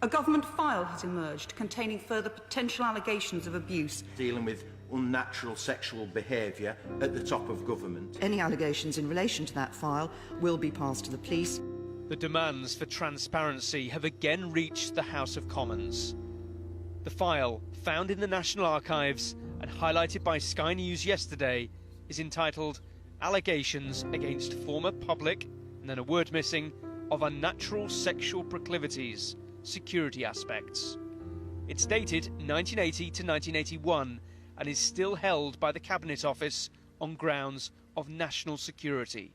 A government file has emerged containing further potential allegations of abuse. Dealing with unnatural sexual behaviour at the top of government. Any allegations in relation to that file will be passed to the police. The demands for transparency have again reached the House of Commons. The file, found in the National Archives and highlighted by Sky News yesterday, is entitled Allegations Against Former Public, and then a word missing, of Unnatural Sexual Proclivities, Security Aspects. It's dated 1980 to 1981 and is still held by the Cabinet Office on grounds of national security.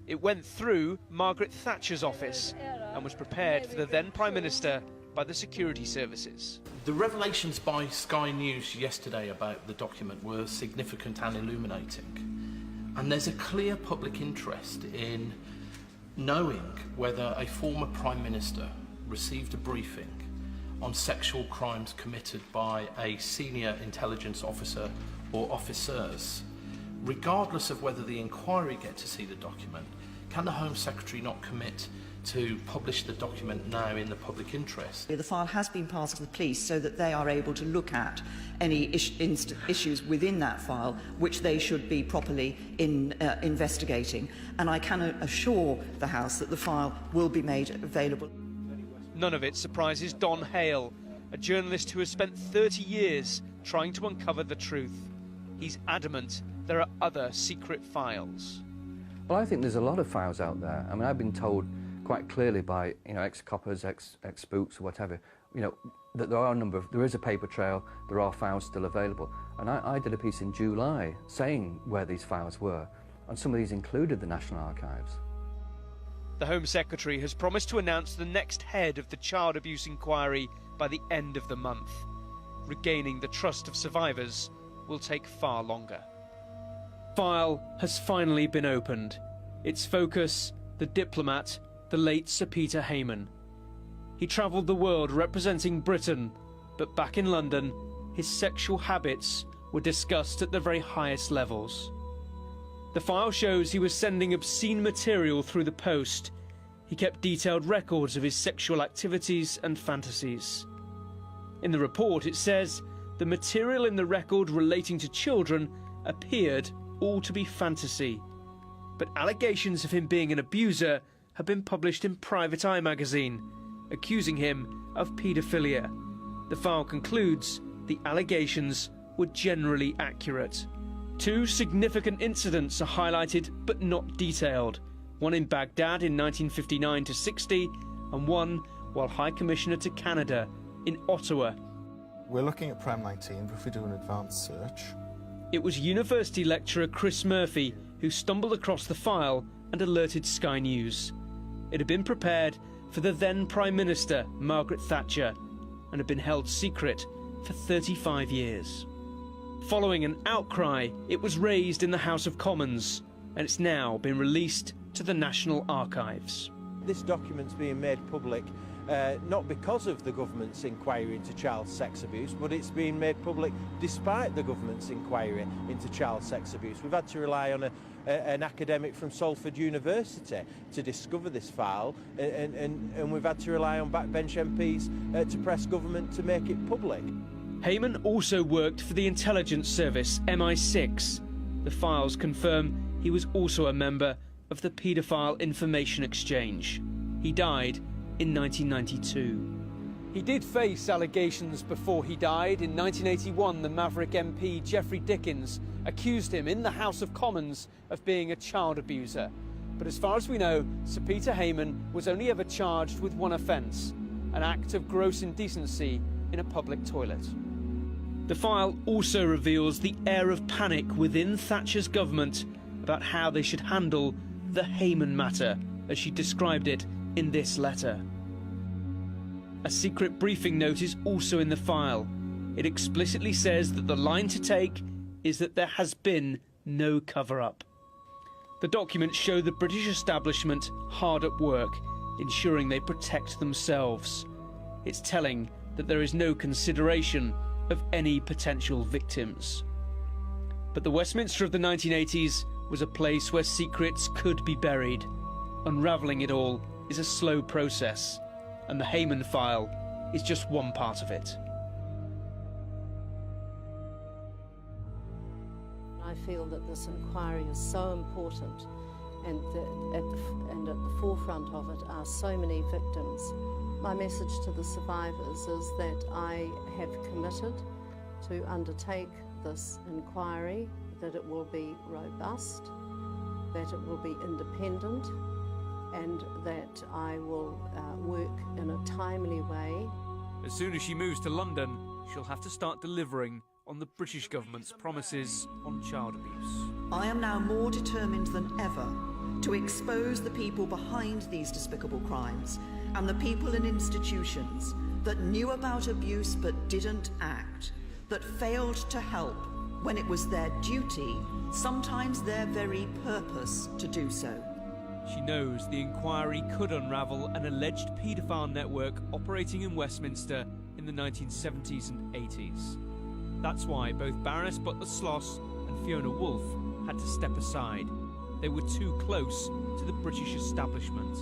It went through Margaret Thatcher's office and was prepared for the then Prime Minister by the security services. The revelations by Sky News yesterday about the document were significant and illuminating. And there's a clear public interest in knowing whether a former Prime Minister received a briefing on sexual crimes committed by a senior intelligence officer or officers. Regardless of whether the inquiry get to see the document, can the Home Secretary not commit to publish the document now in the public interest? The file has been passed to the police so that they are able to look at any issues within that file which they should be properly investigating. And I can assure the House that the file will be made available. None of it surprises Don Hale, a journalist who has spent 30 years trying to uncover the truth. He's adamant there are other secret files. Well, I think there's a lot of files out there. I mean, I've been told quite clearly by, ex-coppers, ex-spooks or whatever, that there is a paper trail, there are files still available. And I did a piece in July saying where these files were, and some of these included the National Archives. The Home Secretary has promised to announce the next head of the child abuse inquiry by the end of the month. Regaining the trust of survivors will take far longer. The file has finally been opened. Its focus, the diplomat, the late Sir Peter Hayman. He travelled the world representing Britain, but back in London, his sexual habits were discussed at the very highest levels. The file shows he was sending obscene material through the post. He kept detailed records of his sexual activities and fantasies. In the report it says the material in the record relating to children appeared all to be fantasy, but allegations of him being an abuser have been published in Private Eye magazine, accusing him of paedophilia. The file concludes the allegations were generally accurate. Two significant incidents are highlighted but not detailed, one in Baghdad in 1959 to 60 and one while High Commissioner to Canada in Ottawa. We're looking at Prem 19, but if we do an advanced search. It was university lecturer Chris Murphy who stumbled across the file and alerted Sky News. It had been prepared for the then Prime Minister, Margaret Thatcher, and had been held secret for 35 years. Following an outcry, it was raised in the House of Commons, and it's now been released to the National Archives. This document's being made public not because of the government's inquiry into child sex abuse, but it's being made public despite the government's inquiry into child sex abuse. We've had to rely on an academic from Salford University to discover this file, and we've had to rely on backbench MPs to press government to make it public. Hayman also worked for the intelligence service MI6. The files confirm he was also a member of the Paedophile Information Exchange. He died in 1992. He did face allegations before he died. In 1981, the Maverick MP Geoffrey Dickens accused him in the House of Commons of being a child abuser. But as far as we know, Sir Peter Hayman was only ever charged with one offence, an act of gross indecency in a public toilet. The file also reveals the air of panic within Thatcher's government about how they should handle the Hayman matter, as she described it in this letter. A secret briefing note is also in the file. It explicitly says that the line to take is that there has been no cover-up. The documents show the British establishment hard at work, ensuring they protect themselves. It's telling that there is no consideration of any potential victims. But the Westminster of the 1980s was a place where secrets could be buried. Unravelling it all is a slow process. and the Heyman file is just one part of it. I feel that this inquiry is so important, and that at the forefront of it are so many victims. My message to the survivors is that I have committed to undertake this inquiry, that it will be robust, that it will be independent, and that I will work in a timely way. As soon as she moves to London, she'll have to start delivering on the British government's promises on child abuse. I am now more determined than ever to expose the people behind these despicable crimes and the people in institutions that knew about abuse but didn't act, that failed to help when it was their duty, sometimes their very purpose, to do so. She knows the inquiry could unravel an alleged paedophile network operating in Westminster in the 1970s and 80s. That's why both Baroness Butler-Sloss and Fiona Woolf had to step aside. They were too close to the British establishment.